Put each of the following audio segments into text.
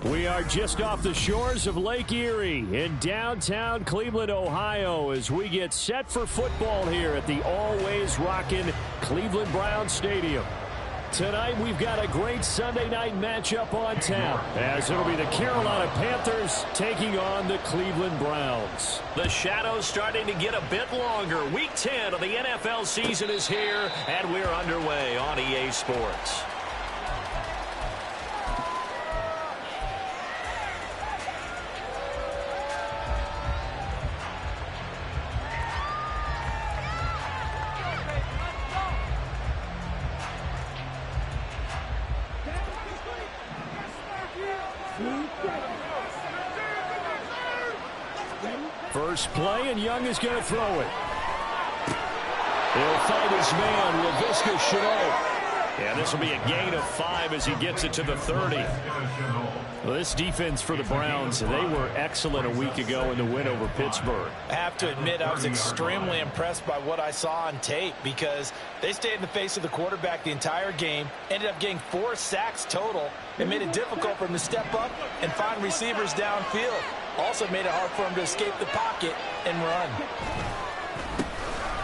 We are just off the shores of Lake Erie in downtown Cleveland, Ohio, as we get set for football here at the always rockin' Cleveland Browns Stadium. Tonight, we've got a great Sunday night matchup on tap, as it'll be the Carolina Panthers taking on the Cleveland Browns. The shadows starting to get a bit longer. Week 10 of the NFL season is here, and we're underway on EA Sports. First play, and Young is going to throw it. He'll fight his man, Laviska Shenault. Yeah, this will be a gain of 5 as he gets it to the 30. Well, this defense for the Browns, they were excellent a week ago in the win over Pittsburgh. I have to admit, I was extremely impressed by what I saw on tape because they stayed in the face of the quarterback the entire game, ended up getting 4 sacks total, and made it difficult for him to step up and find receivers downfield. Also made it hard for him to escape the pocket and run.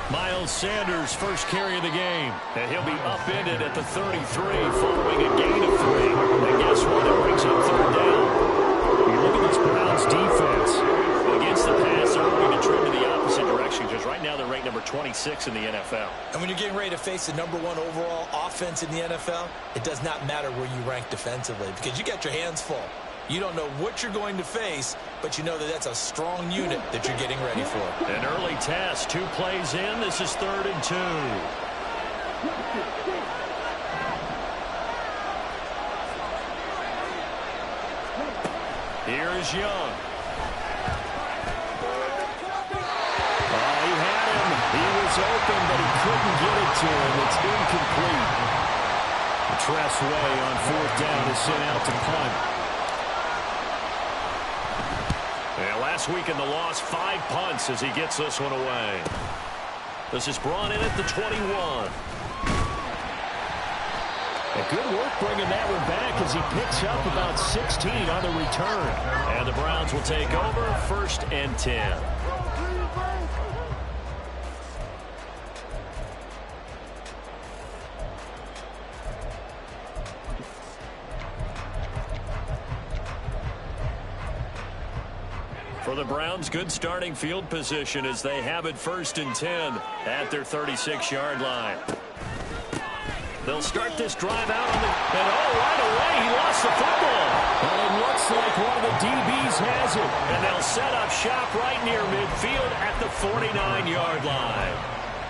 Miles Sanders, first carry of the game. And he'll be upended at the 33 following a gain of 3. And guess what? It brings up third down. You look at this Browns defense. Against the pass, they're looking to trend in the opposite direction because right now they're ranked number 26 in the NFL. And when you're getting ready to face the #1 overall offense in the NFL, it does not matter where you rank defensively because you got your hands full. You don't know what you're going to face, but you know that that's a strong unit that you're getting ready for. An early test, 2 plays in. This is 3rd and 2. Here is Young. He had him. He was open, but he couldn't get it to him. It's incomplete. Tress Way on 4th down is sent out to punt. Last week in the loss, 5 punts as he gets this one away. This is brought in at the 21. A good work bringing that one back as he picks up about 16 on the return. And the Browns will take over 1st and 10. For the Browns, good starting field position as they have it 1st and 10 at their 36-yard line. They'll start this drive out on the... And right away, he lost the football. And it looks like one of the DBs has it. And they'll set up shop right near midfield at the 49-yard line.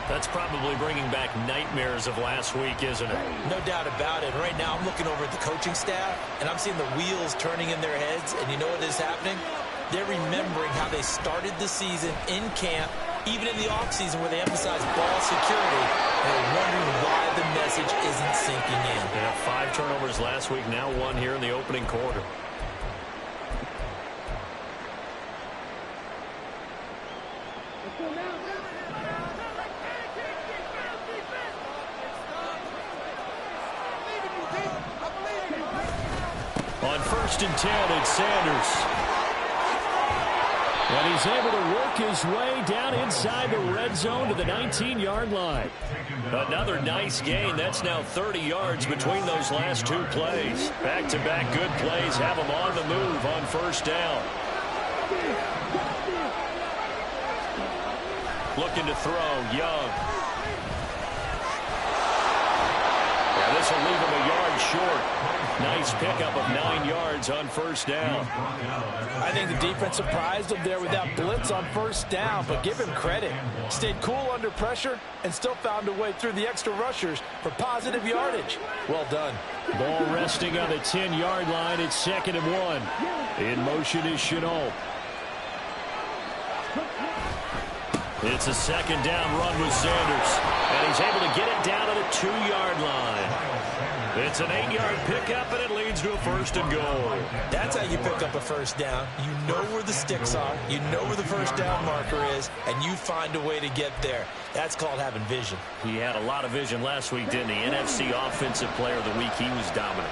That's probably bringing back nightmares of last week, isn't it? No doubt about it. Right now, I'm looking over at the coaching staff, and I'm seeing the wheels turning in their heads. And you know what is happening? They're remembering how they started the season in camp, even in the offseason where they emphasized ball security. And they're wondering why the message isn't sinking in. Yeah, 5 turnovers last week, now 1 here in the opening quarter. On 1st and 10, it's Sanders. And he's able to work his way down inside the red zone to the 19-yard line. Another nice gain. That's now 30 yards between those last 2 plays. Back-to-back good plays have him on the move on 1st down. Looking to throw, Young. Yeah, this will leave him a yard short. Nice pickup of 9 yards on 1st down. I think the defense surprised him there with that blitz on 1st down, but give him credit. Stayed cool under pressure and still found a way through the extra rushers for positive yardage. Well done. Ball resting on the 10-yard line. It's 2nd and 1. In motion is Shenault. It's a 2nd down run with Sanders. And he's able to get it down to the 2-yard line. It's an 8-yard pickup, and it leads to a 1st and goal. That's how you pick up a 1st down. You know where the sticks are. You know where the 1st down marker is, and you find a way to get there. That's called having vision. He had a lot of vision last week, didn't he? NFC Offensive Player of the Week. He was dominant.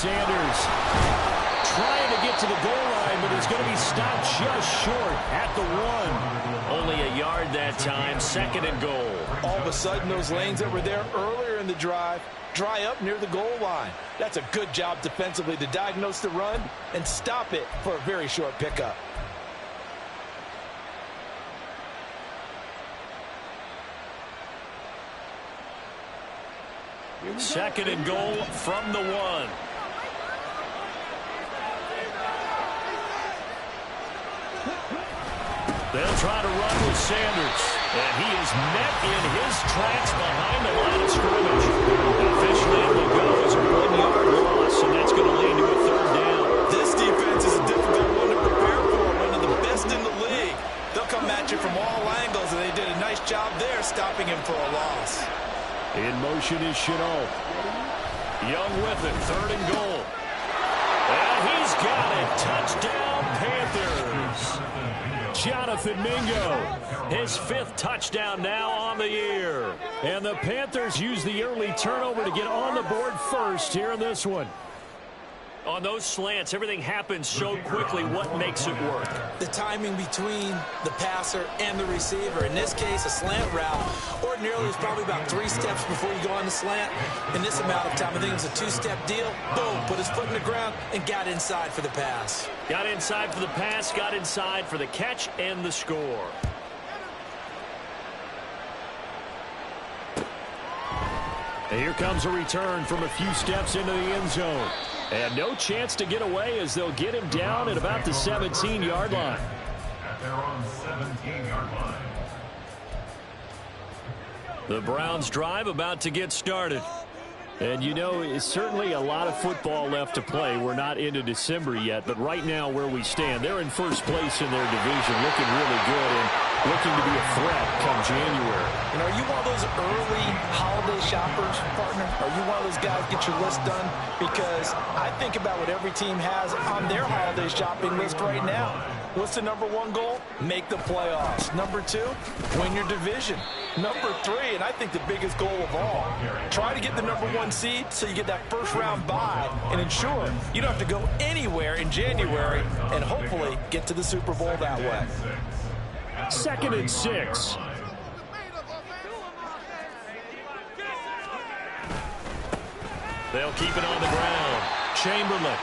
Sanders trying to get to the goal line, but he's going to be stopped just short at the 1. Only a yard that time, 2nd and goal. All of a sudden, those lanes that were there earlier in the drive dry up near the goal line. That's a good job defensively to diagnose the run and stop it for a very short pickup. Second and goal from the 1. They'll try to run with Sanders. And he is met in his tracks behind the line of scrimmage. Officially, it will go as a 1-yard loss, and that's going to lead to a 3rd down. This defense is a difficult one to prepare for. One of the best in the league. They'll come at you from all angles, and they did a nice job there stopping him for a loss. In motion is Chenault. Young with it, 3rd and goal. And he's got it. Touchdown, Panthers. Jonathan Mingo, his 5th touchdown now on the year. And the Panthers use the early turnover to get on the board first here in this one. On those slants, everything happens so quickly. What makes it work? The timing between the passer and the receiver. In this case, a slant route ordinarily is probably about 3 steps before you go on the slant. In this amount of time, I think it's a 2-step deal. Boom, put his foot in the ground and got inside for the pass. Got inside for the pass, got inside for the catch and the score. And here comes a return from a few steps into the end zone. And no chance to get away as they'll get him down at about the 17-yard line. At their own 17-yard line. The Browns drive about to get started. And, you know, it's certainly a lot of football left to play. We're not into December yet, but right now where we stand, they're in first place in their division, looking really good and looking to be a threat come January. And are you one of those early holiday shoppers, partner? Are you one of those guys get your list done? Because I think about what every team has on their holiday shopping list right now. What's the number 1 goal? Make the playoffs. Number 2, win your division. Number 3, and I think the biggest goal of all, try to get the number 1 seed so you get that first-round bye and ensure you don't have to go anywhere in January and hopefully get to the Super Bowl that way. 2nd and 6. They'll keep it on the ground. Chamberlain.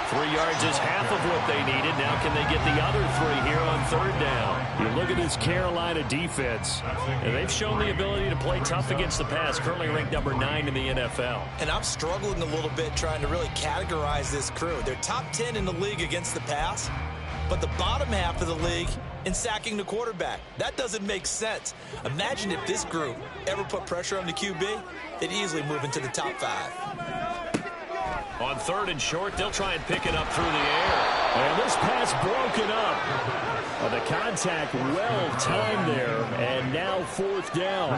3 yards is half of what they needed. Now can they get the other 3 here on 3rd down? You look at this Carolina defense, and they've shown the ability to play tough against the pass, currently ranked number 9 in the NFL. And I'm struggling a little bit trying to really categorize this crew. They're top 10 in the league against the pass, but the bottom half of the league in sacking the quarterback. That doesn't make sense. Imagine if this group ever put pressure on the QB, they'd easily move into the top 5. On 3rd and short, they'll try and pick it up through the air. And this pass broken up. The contact well timed there, and now 4th down.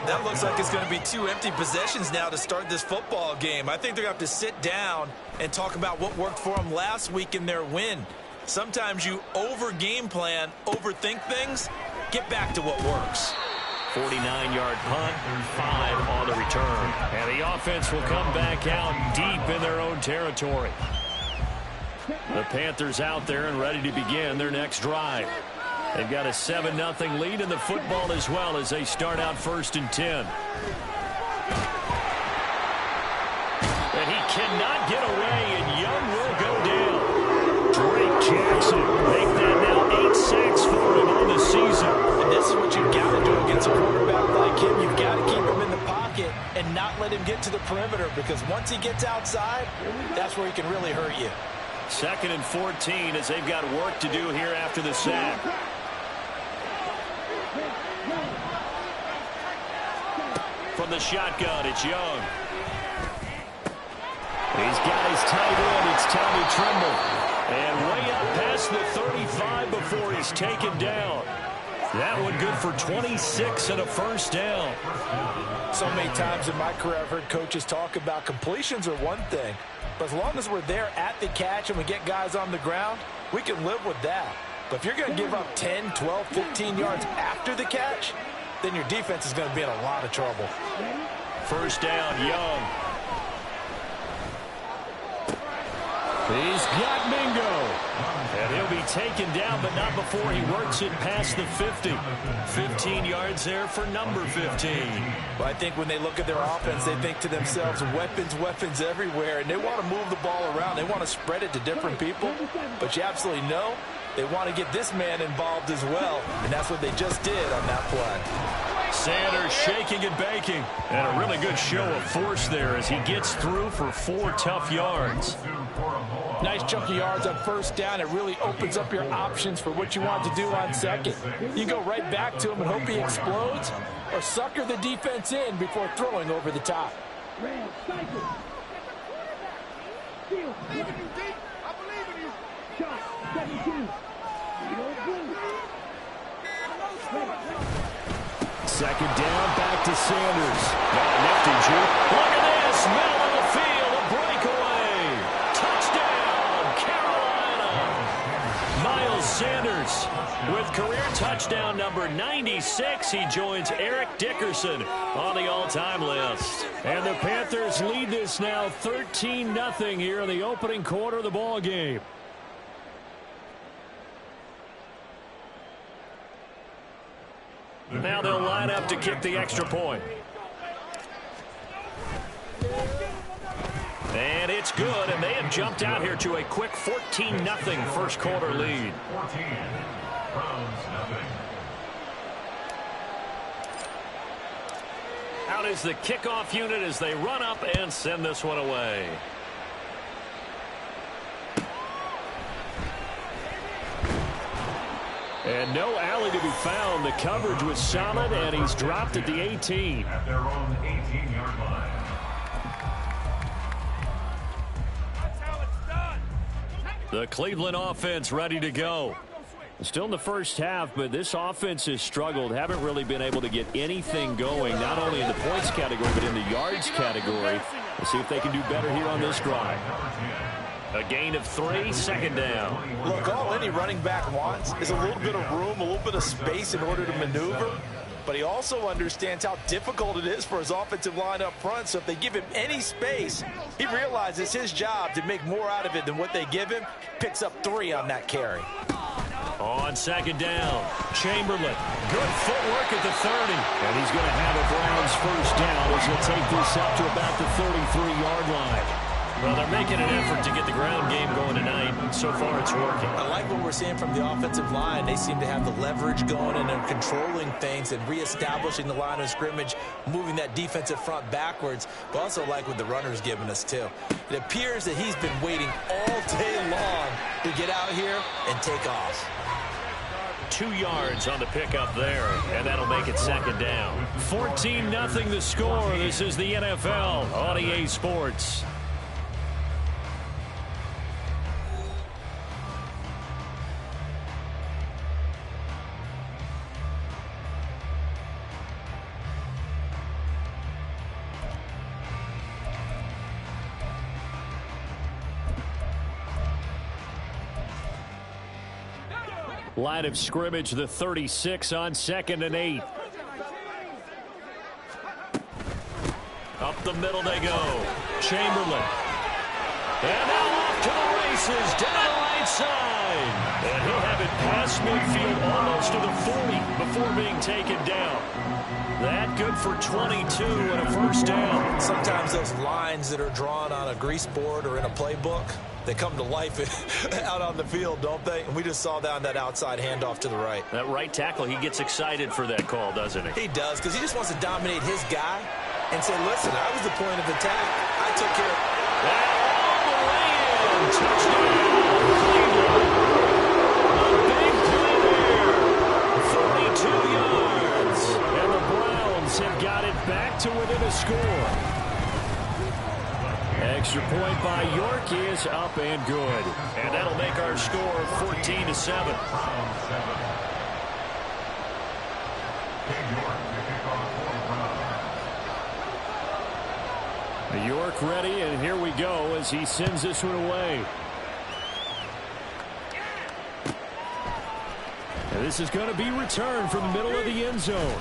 That looks like it's going to be 2 empty possessions now to start this football game. I think they're going to have to sit down and talk about what worked for them last week in their win. Sometimes you over-game plan, overthink things. Get back to what works. 49-yard punt, 5 on the return. And the offense will come back out deep in their own territory. The Panthers out there and ready to begin their next drive. They've got a 7-0 lead in the football as well as they start out 1st and 10. And he cannot get away, and Young will go down. Drake Jackson make that now 8 sacks for him on the season. And this is what you've got to do against a quarterback like him. You've got to keep him in the pocket and not let him get to the perimeter, because once he gets outside, that's where he can really hurt you. 2nd and 14 as they've got work to do here after the sack. From the shotgun, it's Young. He's got his tight end. It's Tommy Tremble. And way up past the 35 before he's taken down. That one good for 26 and a 1st down. So many times in my career I've heard coaches talk about completions are one thing, but as long as we're there at the catch and we get guys on the ground, we can live with that. But if you're going to give up 10, 12, 15 yards after the catch, then your defense is going to be in a lot of trouble. 1st down, Young. He's got Mingo. And he'll be taken down, but not before he works it past the 50. 15 yards there for number 15. Well, I think when they look at their offense, they think to themselves, weapons, weapons everywhere. And they want to move the ball around. They want to spread it to different people. But you absolutely know they want to get this man involved as well. And that's what they just did on that play. Sanders shaking and baking. And a really good show of force there as he gets through for 4 tough yards. Nice chunk of yards on first down. It really opens up your options for what you want to do on second. You go right back to him and hope he explodes, or sucker the defense in before throwing over the top. Second down, back to Sanders. Got a nifty juke. Look at this, middle of the field, a breakaway. Touchdown, Carolina. Miles Sanders with career touchdown number 96. He joins Eric Dickerson on the all-time list. And the Panthers lead this now 13-0 here in the opening quarter of the ball game. Now they'll line up to kick the extra point. And it's good, and they have jumped out here to a quick 14-0 first quarter lead. 14, Browns nothing. Out is the kickoff unit as they run up and send this one away. And no alley to be found. The coverage was solid, and he's dropped at the 18. At their own 18-yard line. That's how it's done. The Cleveland offense ready to go. Still in the first half, but this offense has struggled. Haven't really been able to get anything going, not only in the points category, but in the yards category. We'll see if they can do better here on this drive. A gain of 3, second down. Look, all any running back wants is a little bit of room, a little bit of space in order to maneuver. But he also understands how difficult it is for his offensive line up front. So if they give him any space, he realizes his job to make more out of it than what they give him. Picks up 3 on that carry. On second down, Chamberlain. Good footwork at the 30. And he's going to have a Browns first down as he'll take this up to about the 33-yard line. Well, they're making an effort to get the ground game going tonight. So far, it's working. I like what we're seeing from the offensive line. They seem to have the leverage going, and they're controlling things and reestablishing the line of scrimmage, moving that defensive front backwards, but also like what the runner's giving us, too. It appears that he's been waiting all day long to get out here and take off. 2 yards on the pickup there, and that'll make it second down. 14-0 the score. This is the NFL on EA Sports. Line of scrimmage, the 36 on 2nd and 8. Up the middle they go. Chamberlain. And now off to the races, down the right side. And he'll have it past midfield almost to the 40 before being taken down. That good for 22 and a first down. Sometimes those lines that are drawn on a grease board or in a playbook, they come to life out on the field, don't they? And we just saw that on that outside handoff to the right. That right tackle, he gets excited for that call, doesn't he? He does, because he just wants to dominate his guy and say, listen, I was the point of attack. I took care of it. All the way in. Touchdown, Cleveland. A big play there. 42 yards. And the Browns have got it back to within a score. Extra point by York is up and good. And that'll make our score 14-7. York ready, and here we go as he sends this one away. And this is going to be returned from the middle of the end zone.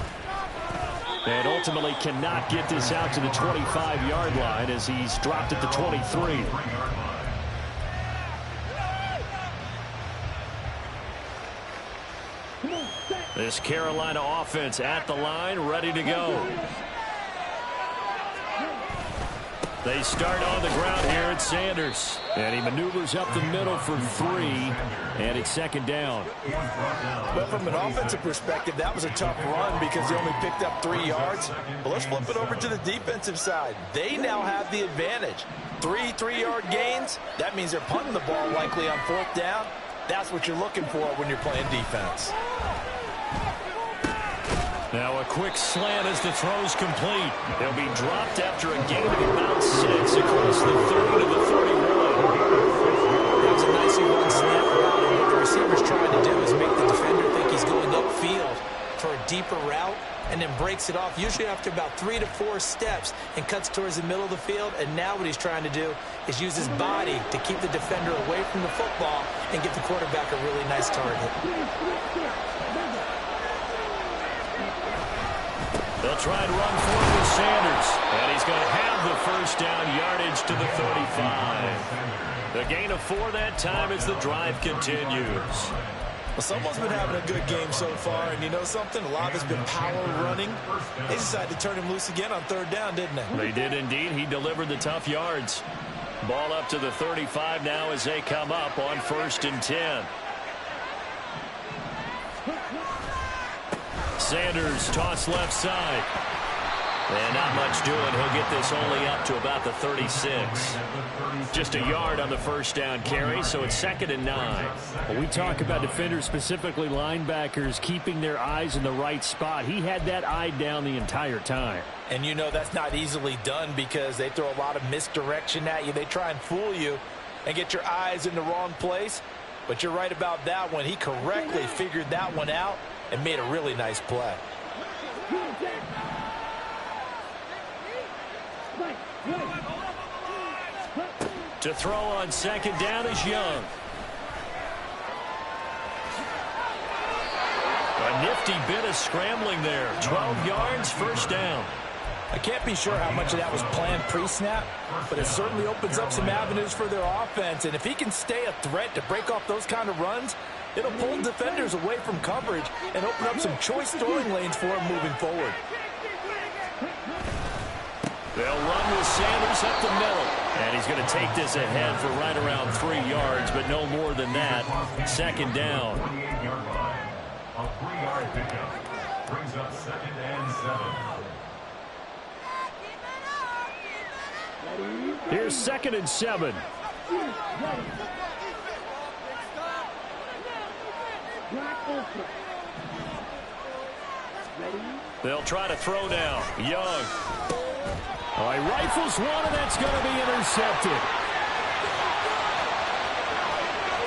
And ultimately cannot get this out to the 25-yard line as he's dropped at the 23. This Carolina offense at the line, ready to go. They start on the ground here at Sanders. And he maneuvers up the middle for 3. And it's second down. But from an offensive perspective, that was a tough run because he only picked up 3 yards. But let's flip it over to the defensive side. They now have the advantage. 3 3-yard gains. That means they're punting the ball likely on 4th down. That's what you're looking for when you're playing defense. Now a quick slant as the throw's complete. He'll be dropped after a gain of about 6 across the 30 to the 31. That was a nicely run slant route, and what the receiver's trying to do is make the defender think he's going upfield for a deeper route and then breaks it off, usually after about 3 to 4 steps, and cuts towards the middle of the field. And now what he's trying to do is use his body to keep the defender away from the football and give the quarterback a really nice target. They'll try and run for it with Sanders. And he's going to have the first down, yardage to the 35. The gain of 4 that time as the drive continues. Well, someone's been having a good game so far, and you know something? A lot has been power running. They decided to turn him loose again on 3rd down, didn't they? They did indeed. He delivered the tough yards. Ball up to the 35 now as they come up on 1st and 10. Sanders toss left side. And not much doing. He'll get this only up to about the 36. Just a yard on the first down carry, so it's 2nd and 9. Well, we talk about defenders, specifically linebackers, keeping their eyes in the right spot. He had that eye down the entire time. And you know that's not easily done because they throw a lot of misdirection at you. They try and fool you and get your eyes in the wrong place. But you're right about that one. He correctly figured that one out and made a really nice play. To throw on 2nd down is Young. A nifty bit of scrambling there. 12 yards, 1st down. I can't be sure how much of that was planned pre-snap, but it certainly opens up some avenues for their offense. And if he can stay a threat to break off those kind of runs, it'll pull defenders away from coverage and open up some choice throwing lanes for him moving forward. They'll run with Sanders up the middle. And he's going to take this ahead for right around 3 yards, but no more than that. 2nd down. 28-yard line. A 3-yard pickup brings up 2nd and 7. Here's 2nd and 7. They'll try to throw down. Young. All right, rifles one, and that's going to be intercepted.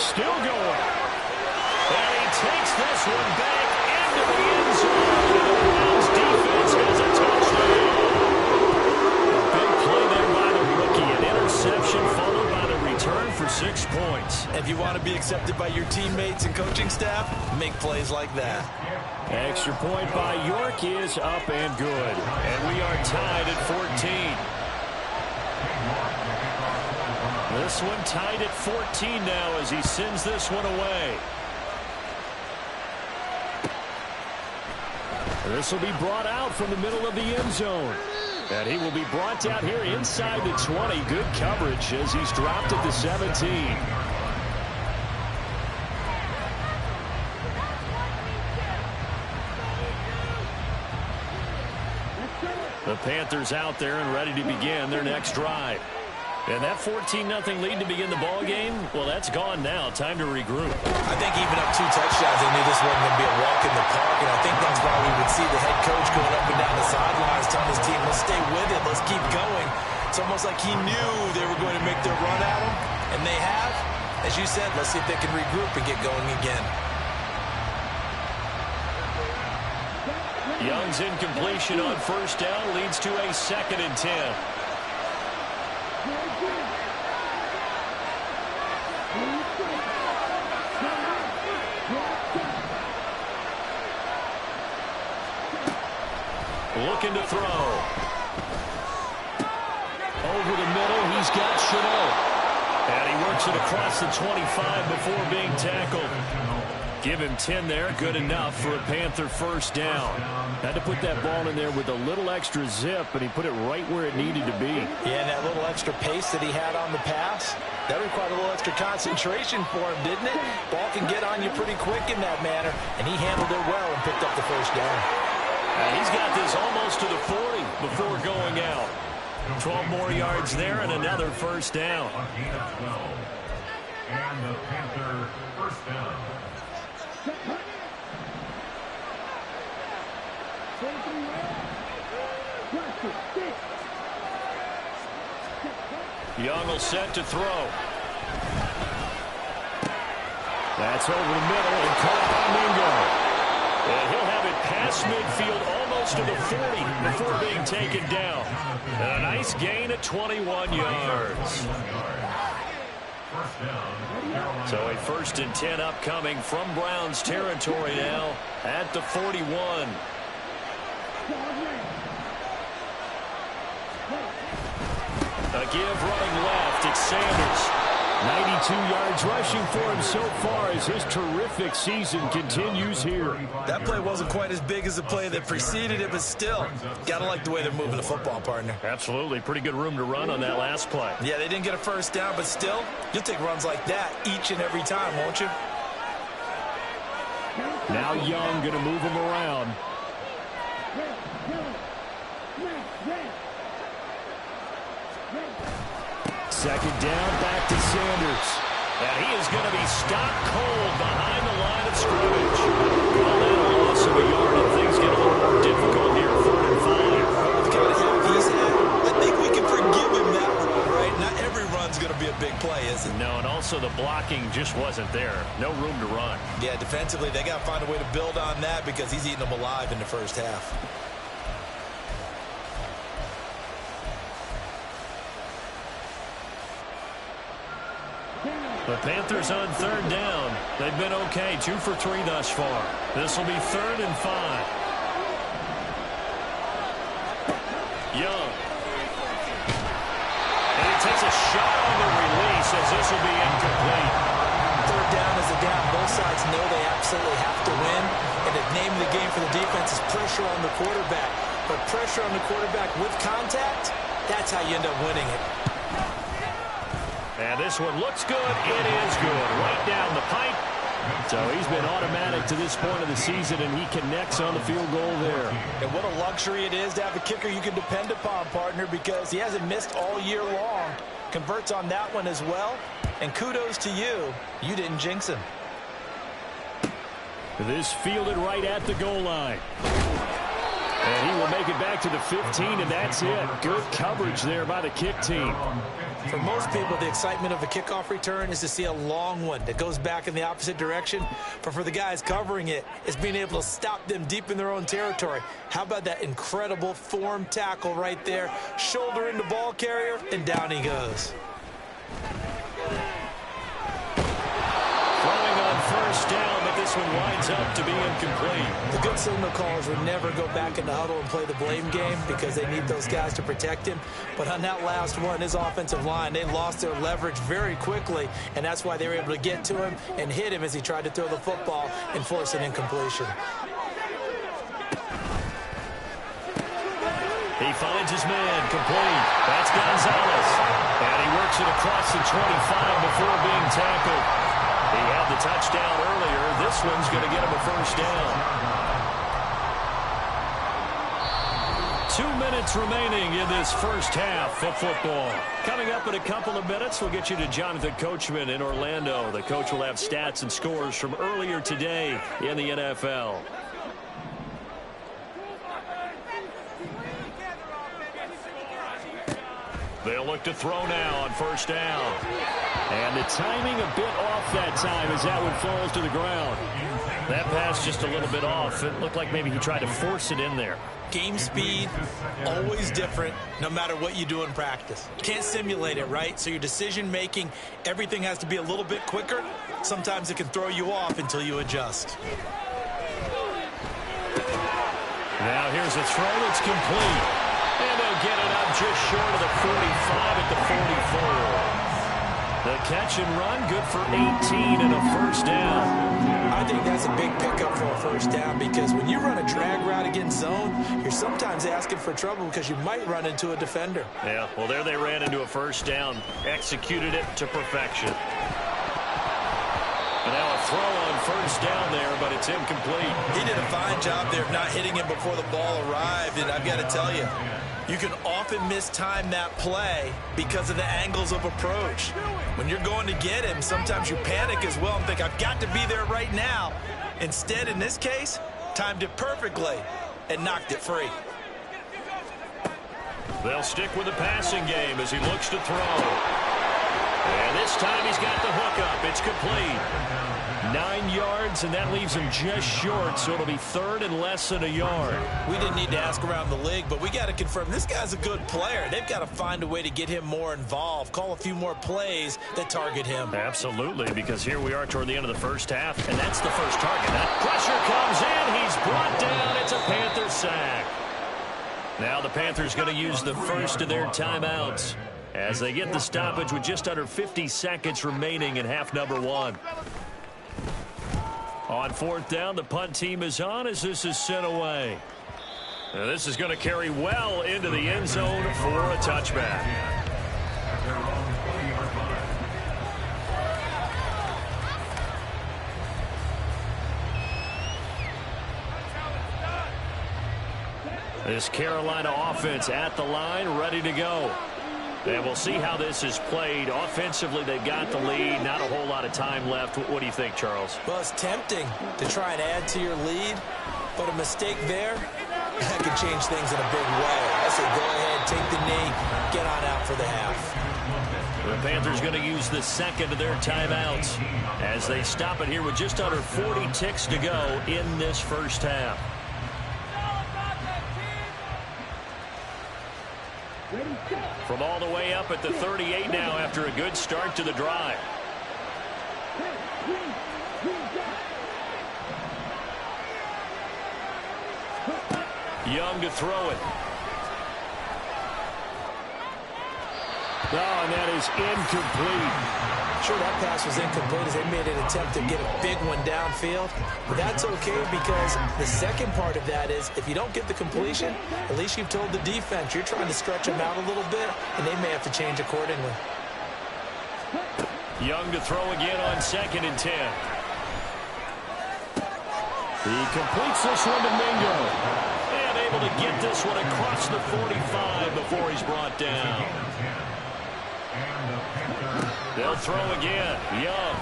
Still going. And he takes this one back into the end zone. The Browns defense has a touchdown. A big play there by the rookie. An interception followed by the return for 6 points. If you want to be accepted by your teammates and coaching staff, make plays like that. Extra point by York is up and good. And we are tied at 14. This one tied at 14 now as he sends this one away. This will be brought out from the middle of the end zone. And he will be brought down here inside the 20. Good coverage as he's dropped at the 17. The Panthers out there and ready to begin their next drive. And that 14-0 lead to begin the ball game, well, that's gone now. Time to regroup. I think even up 2 touchdowns, they knew this wasn't going to be a walk in the park, and I think that's why we would see the head coach going up and down the sidelines telling his team, let's stay with it, let's keep going. It's almost like he knew they were going to make their run at him, and they have. As you said, let's see if they can regroup and get going again. Young's incompletion on 1st down leads to a 2nd and 10. Looking to throw. Over the middle, he's got Chanel. And he works it across the 25 before being tackled. Give him 10 there. Good enough for a Panther first down. Had to put that ball in there with a little extra zip, and he put it right where it needed to be. Yeah, and that little extra pace that he had on the pass, that required a little extra concentration for him, didn't it? Ball can get on you pretty quick in that manner, and he handled it well and picked up the first down. And he's got this almost to the 40 before going out. 12 more yards there and another first down. And the Panther first down. Young will set to throw. That's over the middle and caught by Mingo. And he'll have it past midfield almost to the 40 before being taken down. And a nice gain at 21 yards. So a 1st and 10 upcoming from Browns territory now at the 41. A give running left. It's Sanders. 92 yards rushing for him so far as his terrific season continues here. That play wasn't quite as big as the play that preceded it, but still, gotta like the way they're moving the football, partner. Absolutely. Pretty good room to run on that last play. Yeah, they didn't get a first down, but still, you'll take runs like that each and every time, won't you? Now Young going to move him around. Second down, back to Sanders. And he is going to be stopped cold behind the line of scrimmage. Well, that a loss of a yard, and things get a little more difficult here, 3rd and 5. With the kind of help he's had, I think we can forgive him that one, right? Not every run's going to be a big play, is it? No, and also the blocking just wasn't there. No room to run. Yeah, defensively, they got to find a way to build on that because he's eating them alive in the first half. The Panthers on 3rd down. They've been okay, 2 for 3 thus far. This will be 3rd and 5. Young. And he takes a shot on the release as this will be incomplete. 3rd down is a down. Both sides know they absolutely have to win. And the name of the game for the defense is pressure on the quarterback. But pressure on the quarterback with contact, that's how you end up winning it. And this one looks good. It is good. Right down the pipe. So he's been automatic to this point of the season, and he connects on the field goal there. And what a luxury it is to have a kicker you can depend upon, partner, because he hasn't missed all year long. Converts on that one as well. And kudos to you. You didn't jinx him. This fielded right at the goal line. And he will make it back to the 15, and that's it. Good coverage there by the kick team. For most people, the excitement of a kickoff return is to see a long one that goes back in the opposite direction. But for the guys covering it, it's being able to stop them deep in their own territory. How about that incredible form tackle right there? Shoulder into ball carrier, and down he goes. Throwing on 1st down, but this one winds up to be incomplete. The good signal callers would never go back in the huddle and play the blame game because they need those guys to protect him. But on that last one, his offensive line, they lost their leverage very quickly, and that's why they were able to get to him and hit him as he tried to throw the football and force an incompletion. He finds his man, complete. That's Gonzalez. And he works it across the 25 before being tackled. He had the touchdown earlier. This one's going to get him a first down. 2 minutes remaining in this first half of football. Coming up in a couple of minutes, we'll get you to Jonathan Coachman in Orlando. The coach will have stats and scores from earlier today in the NFL. They'll look to throw now on 1st down. And the timing a bit off that time as that one falls to the ground. That pass just a little bit off. It looked like maybe he tried to force it in there. Game speed, always different, no matter what you do in practice. Can't simulate it, right? So your decision-making, everything has to be a little bit quicker. Sometimes it can throw you off until you adjust. Now here's a throw that's complete. And they'll get it up just short of the 45 at the 44. The catch and run, good for 18 and a first down. I think that's a big pickup for a first down because when you run a drag route against zone, you're sometimes asking for trouble because you might run into a defender. Yeah, well, there they ran into a first down, executed it to perfection. And now a throw on first down there, but it's incomplete. He did a fine job there of not hitting him before the ball arrived, and I've got to tell you, you can often mistime that play because of the angles of approach. When you're going to get him, sometimes you panic as well and think, I've got to be there right now. Instead, in this case, timed it perfectly and knocked it free. They'll stick with the passing game as he looks to throw. And this time he's got the hook up. It's complete. 9 yards, and that leaves him just short, so it'll be third and less than a yard. We didn't need to ask around the league, but we got to confirm this guy's a good player. They've got to find a way to get him more involved, call a few more plays that target him. Absolutely, because here we are toward the end of the first half, and that's the first target. That pressure comes in. He's brought down. It's a Panther sack. Now the Panthers going to use the first of their timeouts as they get the stoppage with just under 50 seconds remaining in half number 1. On fourth down, the punt team is on as this is sent away. Now this is going to carry well into the end zone for a touchback. This Carolina offense at the line, ready to go. And we'll see how this is played. Offensively, they've got the lead. Not a whole lot of time left. What do you think, Charles? Well, it's tempting to try and add to your lead, but a mistake there, that could change things in a big way. I say go ahead, take the knee, get on out for the half. The Panthers going to use the second of their timeouts as they stop it here with just under 40 ticks to go in this first half. From all the way up at the 38 now after a good start to the drive. Young to throw it. Oh, and that is incomplete. Sure, that pass was incomplete as they made an attempt to get a big one downfield. But that's okay because the second part of that is if you don't get the completion, at least you've told the defense you're trying to stretch them out a little bit, and they may have to change accordingly. Young to throw again on 2nd and 10. He completes this one to Mingo. And able to get this one across the 45 before he's brought down. They'll throw again. Young.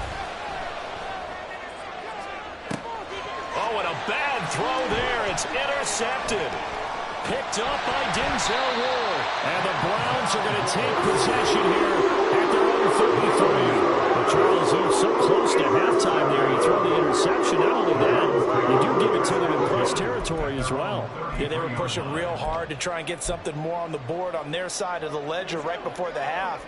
Oh, and a bad throw there. It's intercepted. Picked up by Denzel Ward. And the Browns are going to take possession here at their own 33. But Charles, they're so close to halftime there. You throw the interception. Not only that, you do give it to them in plus territory as well. Yeah, they were pushing real hard to try and get something more on the board on their side of the ledger right before the half.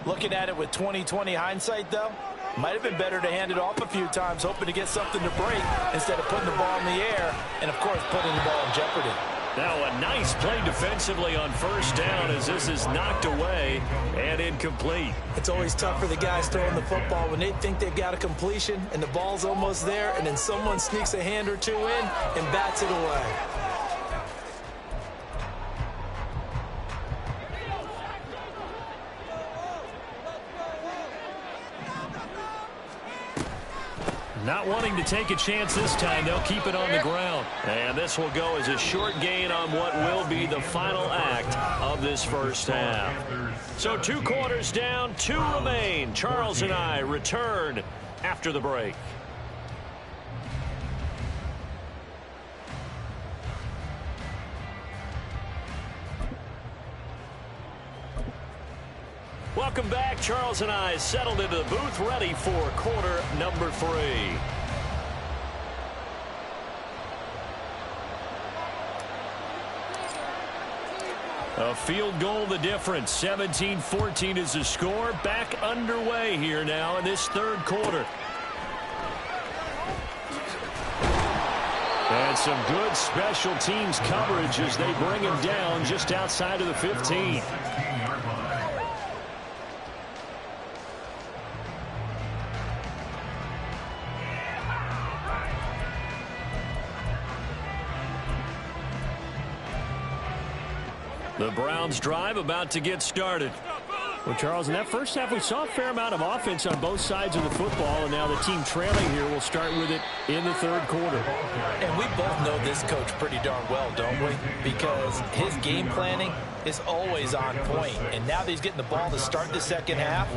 Looking at it with 20/20 hindsight, though, might have been better to hand it off a few times, hoping to get something to break instead of putting the ball in the air and, of course, putting the ball in jeopardy. Now a nice play defensively on first down as this is knocked away and incomplete. It's always tough for the guys throwing the football when they think they've got a completion and the ball's almost there, and then someone sneaks a hand or two in and bats it away. Not wanting to take a chance this time, they'll keep it on the ground. And this will go as a short gain on what will be the final act of this first half. So 2 quarters down, 2 remain. Charles and I return after the break. Welcome back. Charles and I settled into the booth, ready for quarter number 3. A field goal the difference. 17-14 is the score. Back underway here now in this third quarter. And some good special teams coverage as they bring him down just outside of the 15. The Browns drive about to get started. Well, Charles, in that first half, we saw a fair amount of offense on both sides of the football, and now the team trailing here will start with it in the third quarter. And we both know this coach pretty darn well, don't we? Because his game planning is always on point. And now that he's getting the ball to start the second half,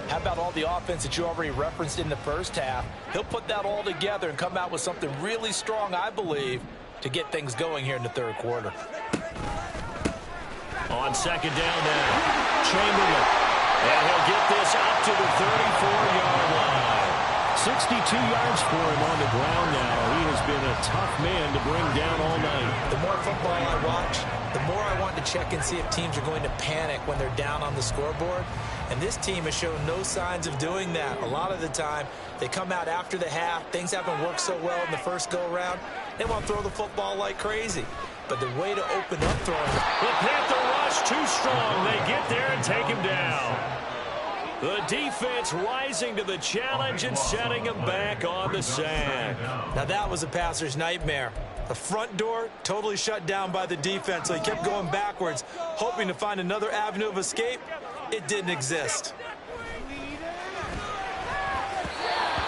how about all the offense that you already referenced in the first half? He'll put that all together and come out with something really strong, I believe, to get things going here in the third quarter. On second down now, Chamberlain. And he'll get this up to the 34-yard line. 62 yards for him on the ground now. He has been a tough man to bring down all night. The more football I watch, the more I want to check and see if teams are going to panic when they're down on the scoreboard. And this team has shown no signs of doing that. A lot of the time, they come out after the half. Things haven't worked so well in the first go-around. They want to throw the football like crazy. But the way to open up throwing... The Panther rush too strong. They get there and take him down. The defense rising to the challenge and setting him back on the sack. Now that was a passer's nightmare. The front door totally shut down by the defense, so he kept going backwards, hoping to find another avenue of escape. It didn't exist.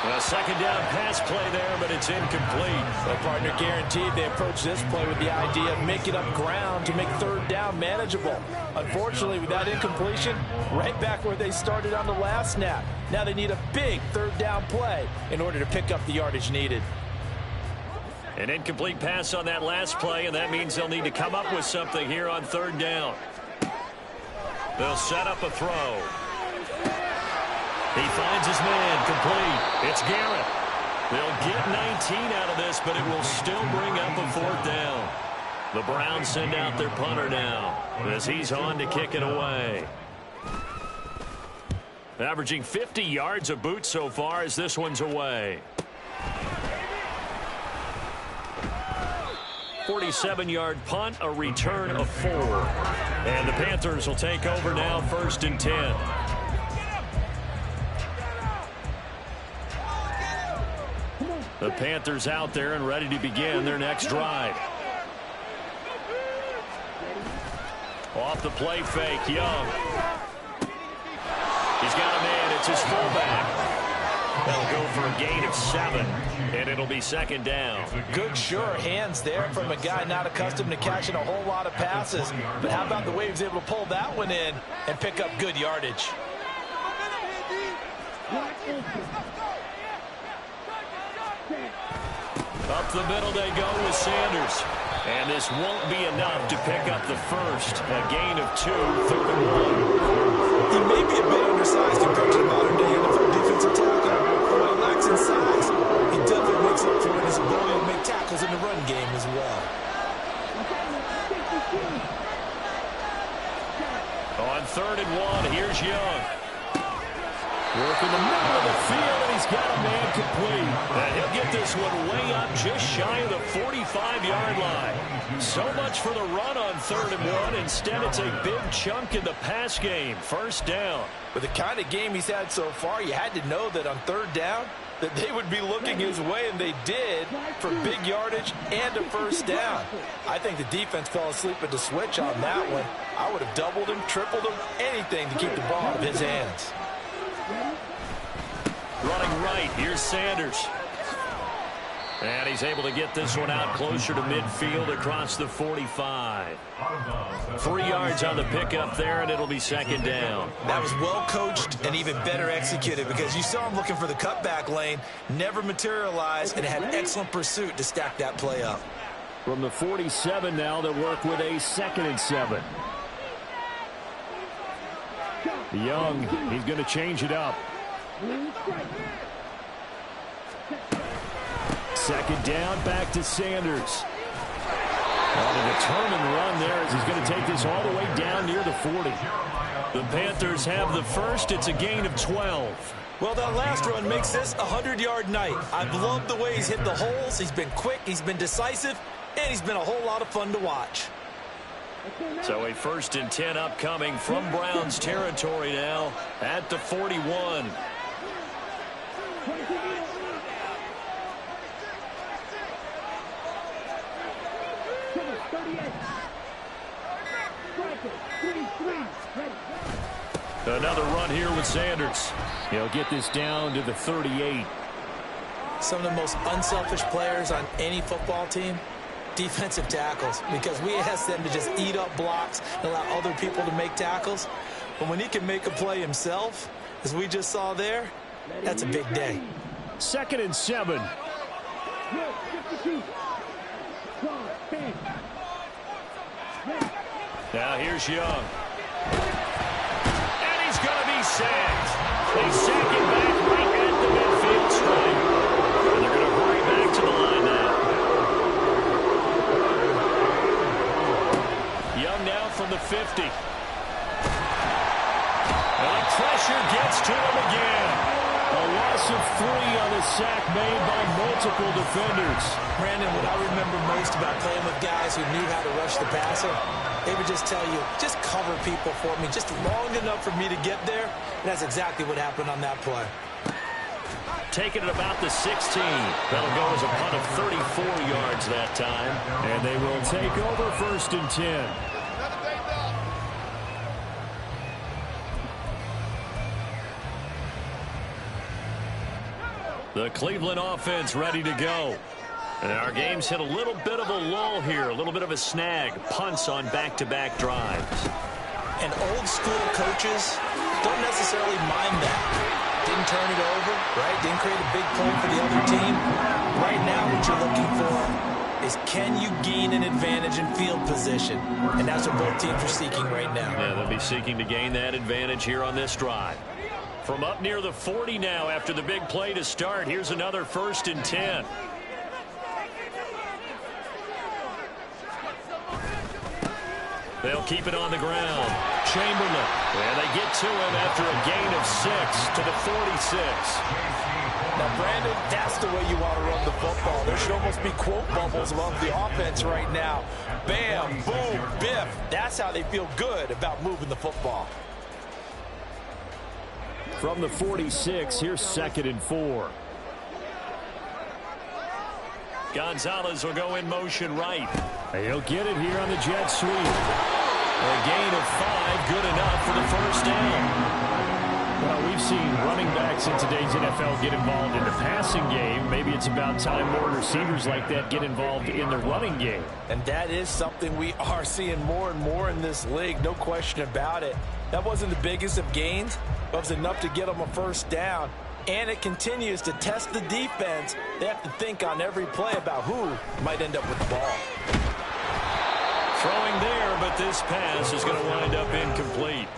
A second down pass play there, but it's incomplete. The partner guaranteed they approached this play with the idea of making up ground to make third down manageable. Unfortunately, with that incompletion, right back where they started on the last snap. Now they need a big third down play in order to pick up the yardage needed. An incomplete pass on that last play, and that means they'll need to come up with something here on third down. They'll set up a throw. He finds his man, complete. It's Garrett. They'll get 19 out of this, but it will still bring up a fourth down. The Browns send out their punter now as he's on to kick it away. Averaging 50 yards a boot so far as this one's away. 47-yard punt, a return of 4. And the Panthers will take over now, 1st and 10. The Panthers out there and ready to begin their next drive. Off the play fake, Young. He's got a man, it's his fullback. They'll go for a gain of 7, and it'll be second down. Good, sure hands there from a guy not accustomed to catching a whole lot of passes. But how about the way he was able to pull that one in and pick up good yardage? Up the middle they go with Sanders. And this won't be enough to pick up the first. A gain of 2, 3rd and 1. He may be a bit undersized compared to the modern-day NFL defensive tackle. But what he lacks in size, he definitely makes up for it in his ability to make tackles in the run game as well. On 3rd and 1, here's Young. Work in the middle of the field, and he's got a man complete. And he'll get this one way up just shy of the 45-yard line. So much for the run on 3rd and 1. Instead, it's a big chunk in the pass game. First down. With the kind of game he's had so far, you had to know that on 3rd down, that they would be looking his way, and they did, for big yardage and a first down. I think the defense fell asleep at the switch on that one. I would have doubled him, tripled him, anything to keep the ball out of his hands. Running right, here's Sanders. And he's able to get this one out closer to midfield across the 45. 3 yards on the pickup there, and it'll be second down. That was well coached and even better executed because you saw him looking for the cutback lane, never materialized, and had excellent pursuit to stack that play up. From the 47 now, they'll work with a 2nd and 7. Young, he's going to change it up. 2nd down, back to Sanders. On a determined run there as he's going to take this all the way down near the 40. The Panthers have the first. It's a gain of 12. Well, that last run makes this a 100-yard night. I've loved the way he's hit the holes. He's been quick, he's been decisive, and he's been a whole lot of fun to watch. So a 1st and 10 upcoming from Browns territory now at the 41. Another run here with Sanders. He'll get this down to the 38. Some of the most unselfish players on any football team, defensive tackles, because we ask them to just eat up blocks and allow other people to make tackles. But when he can make a play himself, as we just saw there, that's a big day. 2nd and 7. Now here's Young. And he's going to be sacked. They sack him back right at the midfield stripe. And they're going to hurry back to the line now. Young now from the 50. And the pressure gets to him again. A loss of 3 on the sack made by multiple defenders. Brandon, what I remember most about playing with guys who knew how to rush the passer, they would just tell you, just cover people for me, just long enough for me to get there. And that's exactly what happened on that play. Taking it about the 16. That'll go as a punt of 34 yards that time. And they will take over 1st and 10. The Cleveland offense ready to go. And our game's hit a little bit of a lull here, a little bit of a snag. Punts on back-to-back drives. And old school coaches don't necessarily mind that. Didn't turn it over, right? Didn't create a big play for the other team. Right now what you're looking for is, can you gain an advantage in field position? And that's what both teams are seeking right now. Yeah, they'll be seeking to gain that advantage here on this drive. From up near the 40 now after the big play to start, here's another 1st and 10. They'll keep it on the ground. Chamberlain. And they get to him after a gain of 6 to the 46. Now, Brandon, that's the way you want to run the football. There should almost be quote bubbles above the offense right now. Bam, boom, biff. That's how they feel good about moving the football. From the 46, here's 2nd and 4. Gonzalez will go in motion right. He'll get it here on the jet sweep. A gain of 5, good enough for the 1st down. Well, we've seen running backs in today's NFL get involved in the passing game. Maybe it's about time more receivers like that get involved in the running game. And that is something we are seeing more and more in this league, no question about it. That wasn't the biggest of gains, but it was enough to get them a 1st down. And it continues to test the defense. They have to think on every play about who might end up with the ball. Throwing there, but this pass is going to wind up incomplete.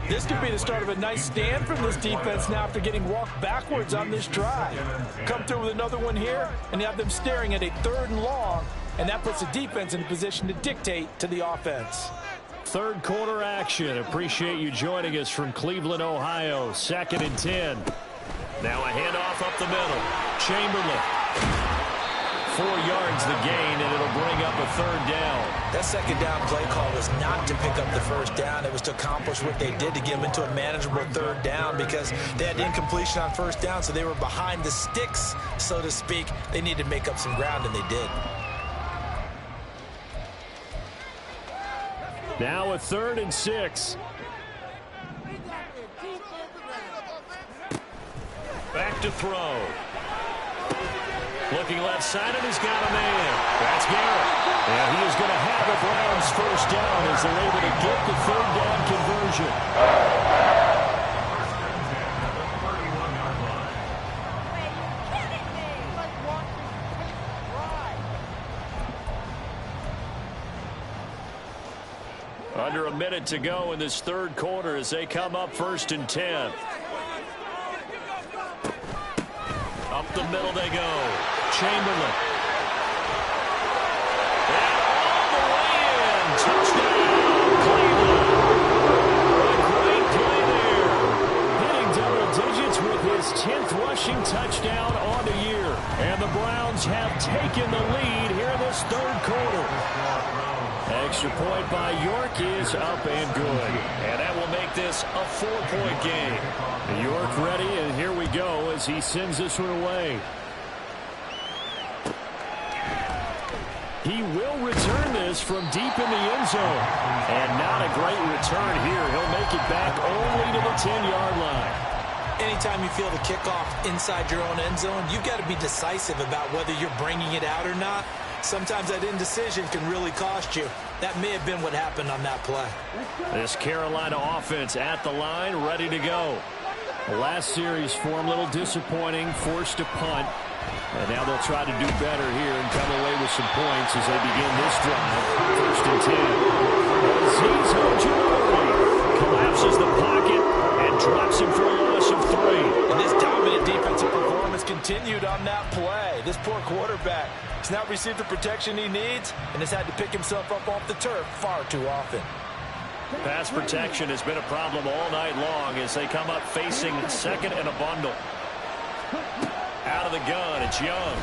This could be the start of a nice stand from this defense now after getting walked backwards on this drive. Come through with another one here, and you have them staring at a 3rd and long, and that puts the defense in a position to dictate to the offense. 3rd quarter action. Appreciate you joining us from Cleveland, Ohio. 2nd and 10. Now a handoff up the middle. Chamberlain. 4 yards the gain, and it'll bring up a 3rd down. That 2nd down play call was not to pick up the 1st down. It was to accomplish what they did, to get them into a manageable 3rd down, because they had incompletion on 1st down, so they were behind the sticks, so to speak. They needed to make up some ground, and they did. Now a 3rd and 6. Back to throw. Looking left side, and he's got a man. That's Garrett. And he is going to have the Browns 1st down as they're able to get the 3rd down conversion. Under a minute to go in this 3rd quarter as they come up 1st and 10. Up the middle they go. Chamberlain. And all the way in. Touchdown, Cleveland. A great play there. Hitting double digits with his 10th rushing touchdown on the year. And the Browns have taken the lead here in this 3rd quarter. Extra point by York is up and good. And that will make this a 4-point game. York ready, and here we go as he sends this one away. He will return this from deep in the end zone. And not a great return here. He'll make it back only to the 10-yard line. Anytime you feel the kickoff inside your own end zone, you've got to be decisive about whether you're bringing it out or not. Sometimes that indecision can really cost you. That may have been what happened on that play. This Carolina offense at the line, ready to go. The last series for him, a little disappointing, forced to punt. And now they'll try to do better here and come away with some points as they begin this drive. 1st and 10. Azeez Ojulari collapses the pocket and drops him for a loss of 3. And this dominant defensive performance continued on that play. This poor quarterback has not received the protection he needs and has had to pick himself up off the turf far too often. Pass protection has been a problem all night long as they come up facing 2nd and a bundle. Out of the gun, it's Young.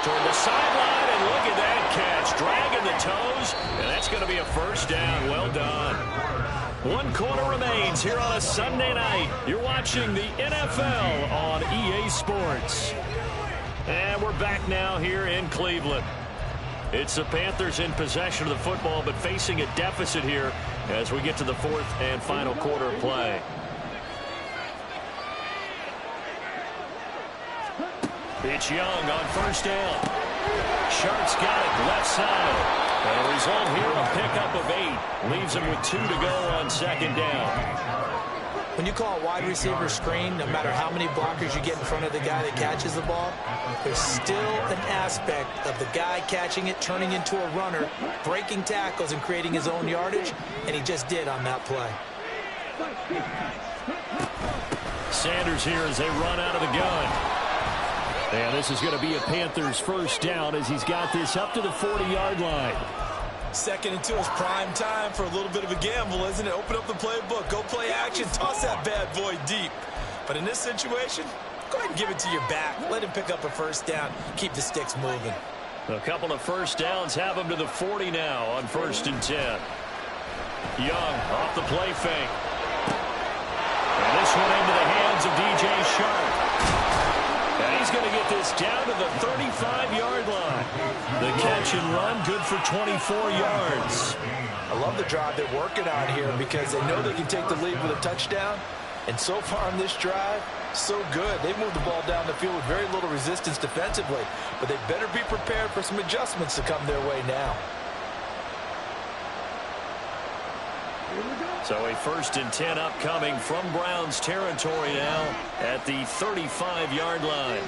Toward the sideline, and look at that catch. Dragging the toes, and that's going to be a 1st down. Well done. 1 quarter remains here on a Sunday night. You're watching the NFL on EA Sports. And we're back now here in Cleveland. It's the Panthers in possession of the football, but facing a deficit here as we get to the 4th and final quarter of play. It's Young on 1st down. Sharp's got it left side. And a result here, a pickup of 8. Leaves him with 2 to go on 2nd down. When you call a wide receiver screen, no matter how many blockers you get in front of the guy that catches the ball, there's still an aspect of the guy catching it, turning into a runner, breaking tackles and creating his own yardage, and he just did on that play. Sanders here as they run out of the gun. And this is going to be a Panthers 1st down as he's got this up to the 40-yard line. 2nd and 2 is prime time for a little bit of a gamble, isn't it? Open up the playbook, go play action, toss that bad boy deep. But in this situation, go ahead and give it to your back. Let him pick up a 1st down. Keep the sticks moving. A couple of 1st downs have him to the 40 now on 1st and 10. Young off the play fake. And this one into the hands of DJ Sharp. And he's going to get this down to the 35-yard line. The catch and run, good for 24 yards. I love the drive they're working on here because they know they can take the lead with a touchdown. And so far on this drive, so good. They've moved the ball down the field with very little resistance defensively. But they better be prepared for some adjustments to come their way now. So a 1st and 10 upcoming from Browns territory now at the 35-yard line.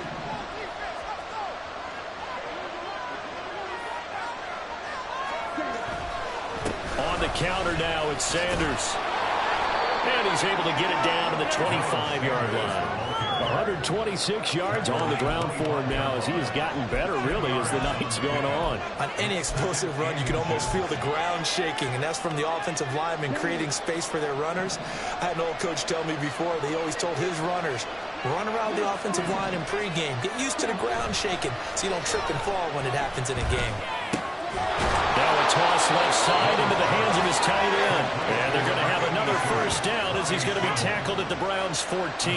On the counter now, it's Sanders. And he's able to get it down to the 25-yard line. 126 yards on the ground for him now as he has gotten better, really, as the night's gone on. On any explosive run, you can almost feel the ground shaking, and that's from the offensive linemen creating space for their runners. I had an old coach tell me before, they always told his runners, run around the offensive line in pregame. Get used to the ground shaking so you don't trip and fall when it happens in a game. Now a toss left side into the hands of his tight end. And they're going to have another 1st down as he's going to be tackled at the Browns' 14.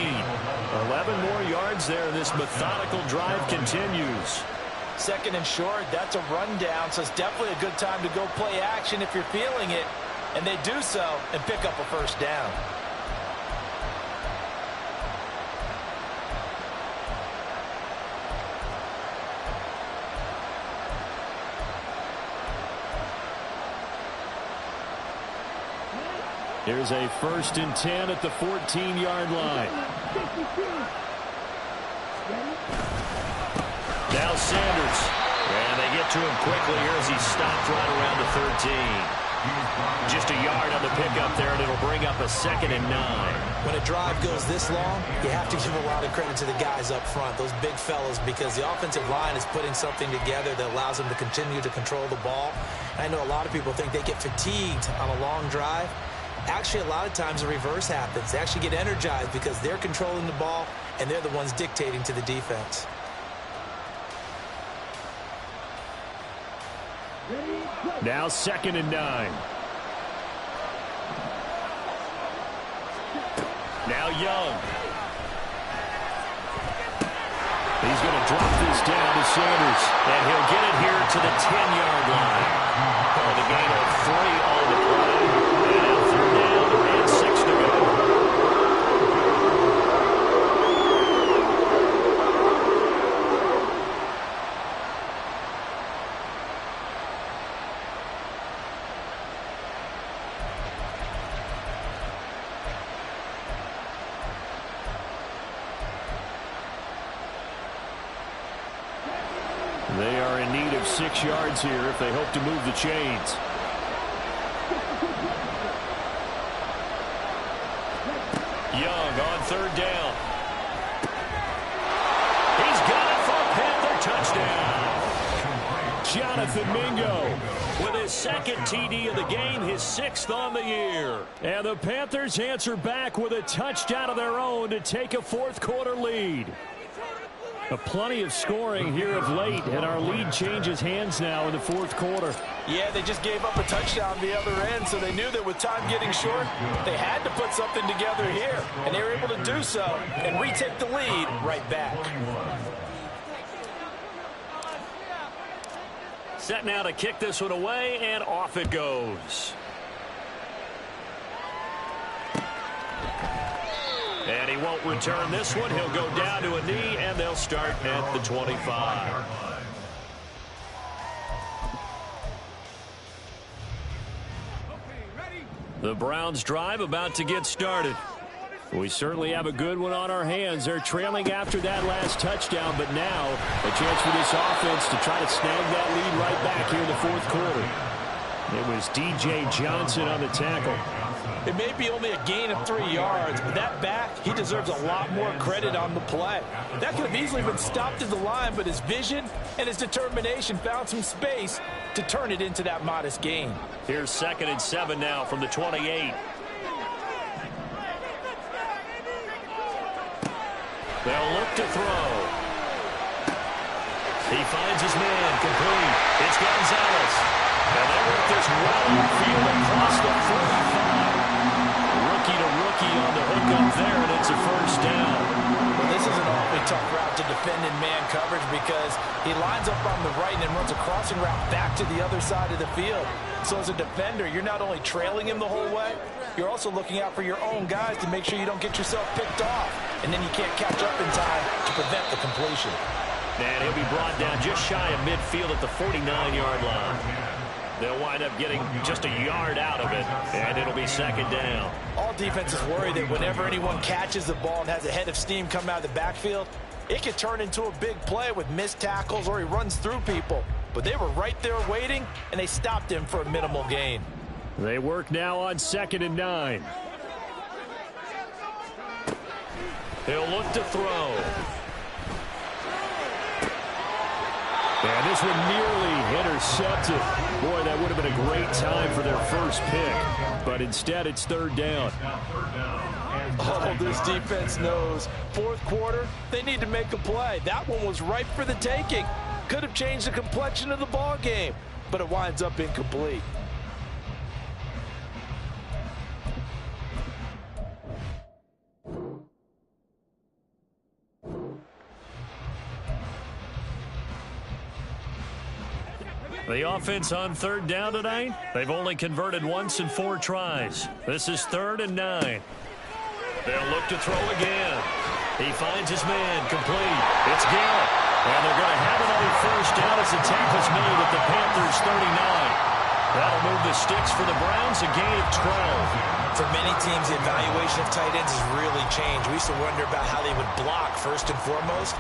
11 more yards there. This methodical drive continues. 2nd and short, that's a rundown, so it's definitely a good time to go play action if you're feeling it. And they do so and pick up a 1st down. Here's a 1st and 10 at the 14-yard line. Now Sanders. And they get to him quickly here as he stopped right around the 13. Just a yard on the pickup there, and it'll bring up a 2nd and 9. When a drive goes this long, you have to give a lot of credit to the guys up front, those big fellas, because the offensive line is putting something together that allows them to continue to control the ball. I know a lot of people think they get fatigued on a long drive. Actually, a lot of times the reverse happens. They actually get energized because they're controlling the ball, and they're the ones dictating to the defense. Now 2nd and 9. Now Young. He's going to drop this down to Sanders. And he'll get it here to the 10-yard line. And a gain of 3 on the play. And now 3rd down and 6 to go. They are in need of 6 yards here if they hope to move the chains. Young on 3rd down. He's got it for a Panther touchdown. Jonathan Mingo with his 2nd TD of the game, his 6th on the year. And the Panthers answer back with a touchdown of their own to take a 4th quarter lead. Plenty of scoring here of late, and our lead changes hands now in the 4th quarter. Yeah, they just gave up a touchdown on the other end, so they knew that with time getting short, they had to put something together here, and they were able to do so and retake the lead right back. Set now to kick this one away, and off it goes. And he won't return this one. He'll go down to a knee, and they'll start at the 25. The Browns drive about to get started. We certainly have a good one on our hands. They're trailing after that last touchdown, but now a chance for this offense to try to snag that lead right back here in the 4th quarter. It was DJ Johnson on the tackle. It may be only a gain of 3 yards, but that back, he deserves a lot more credit on the play. That could have easily been stopped at the line, but his vision and his determination found some space to turn it into that modest gain. Here's 2nd and 7 now from the 28. They'll look to throw. He finds his man, complete. It's Gonzalez. And they work this well field across the 45. Rookie to rookie on the hook up there, and it's a 1st down. Well, this is an awfully tough route to defend in man coverage because he lines up on the right and then runs a crossing route back to the other side of the field. So as a defender, you're not only trailing him the whole way, you're also looking out for your own guys to make sure you don't get yourself picked off. And then you can't catch up in time to prevent the completion. And he'll be brought down just shy of midfield at the 49-yard line. They'll wind up getting just a yard out of it, and it'll be 2nd down. All defenses worry that whenever anyone catches the ball and has a head of steam come out of the backfield, it could turn into a big play with missed tackles or he runs through people. But they were right there waiting, and they stopped him for a minimal gain. They work now on 2nd and 9. He'll look to throw. And this one nearly intercepted. Boy, that would have been a great time for their first pick. But instead, it's 3rd down. Oh, this defense knows. 4th quarter, they need to make a play. That one was ripe for the taking. Could have changed the complexion of the ball game, but it winds up incomplete. The offense on 3rd down tonight, they've only converted once in 4 tries. This is 3rd and 9. They'll look to throw again. He finds his man, complete. It's Garrett. And they're going to have another 1st down as the tackle's made at the Panthers' 39. That'll move the sticks for the Browns, a gain of 12. For many teams, the evaluation of tight ends has really changed. We used to wonder about how they would block first and foremost.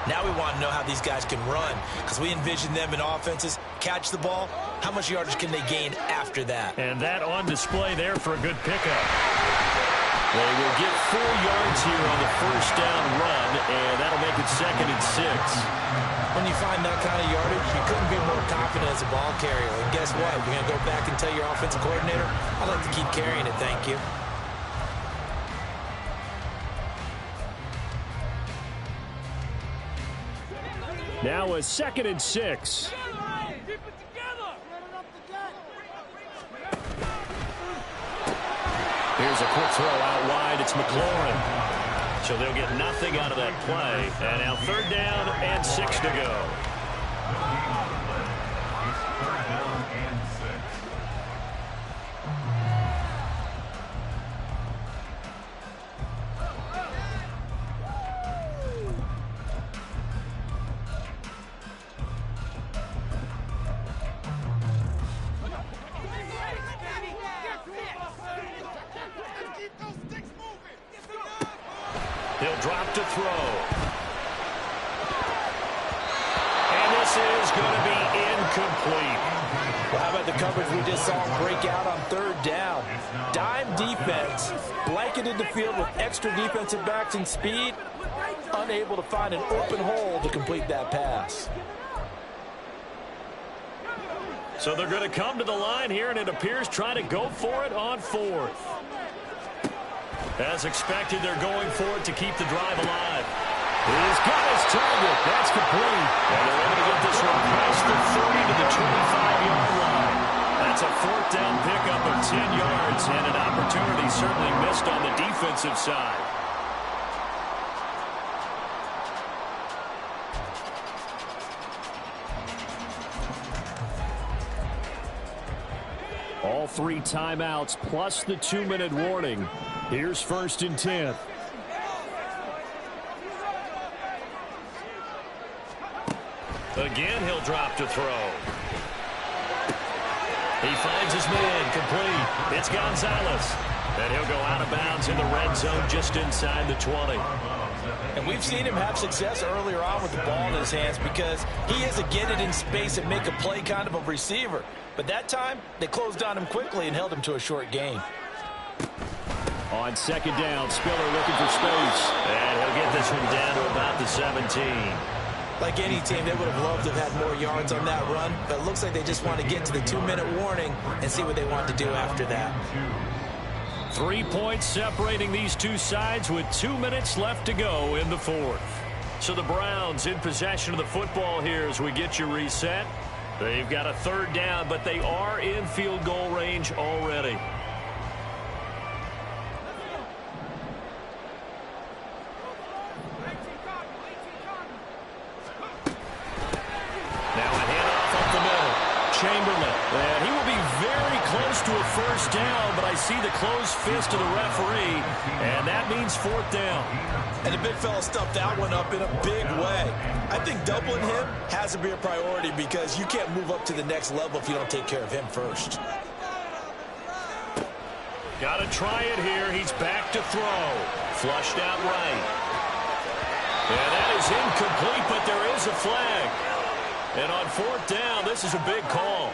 Now we want to know how these guys can run because we envision them in offenses catch the ball. How much yardage can they gain after that? And that on display there for a good pickup. They will get 4 yards here on the 1st down run, and that'll make it 2nd and 6. When you find that kind of yardage, you couldn't be more confident as a ball carrier. And guess what? You're going to go back and tell your offensive coordinator, I'd like to keep carrying it, thank you. Now a 2nd and 6. Here's a quick throw out wide. It's McLaurin. So they'll get nothing out of that play. And now 3rd down and 6 to go. He'll drop to throw. And this is going to be incomplete. Well, how about the coverage we just saw him break out on 3rd down? Dime defense, blanketed the field with extra defensive backs and speed, unable to find an open hole to complete that pass. So they're going to come to the line here, and it appears trying to go for it on 4th. As expected, they're going for it to keep the drive alive. He's got his target. That's complete. And they're able to get this one past the 30 to the 25-yard line. That's a 4th down pickup of 10 yards, and an opportunity certainly missed on the defensive side. All 3 timeouts plus the 2-minute warning. Here's 1st and 10. Again, he'll drop to throw. He finds his man, complete. It's Gonzalez. And he'll go out of bounds in the red zone just inside the 20. And we've seen him have success earlier on with the ball in his hands because he is a get it in space and make a play kind of a receiver. But that time, they closed on him quickly and held him to a short gain. On 2nd down, Spiller looking for space. And he'll get this one down to about the 17. Like any team, they would have loved to have had more yards on that run, but it looks like they just want to get to the 2-minute warning and see what they want to do after that. 3 points separating these two sides with 2 minutes left to go in the 4th. So the Browns in possession of the football here as we get you reset. They've got a 3rd down, but they are in field goal range already. Now a handoff up the middle. Chamberlain. And he will be very close to a 1st down, but I see the closed fist of the referee, and that means 4th down. And the big fella stuffed that one up in a big way. I think doubling him has to be a priority because you can't move up to the next level if you don't take care of him first. Got to try it here. He's back to throw. Flushed out right. And that is incomplete, but there is a flag. And on 4th down, this is a big call.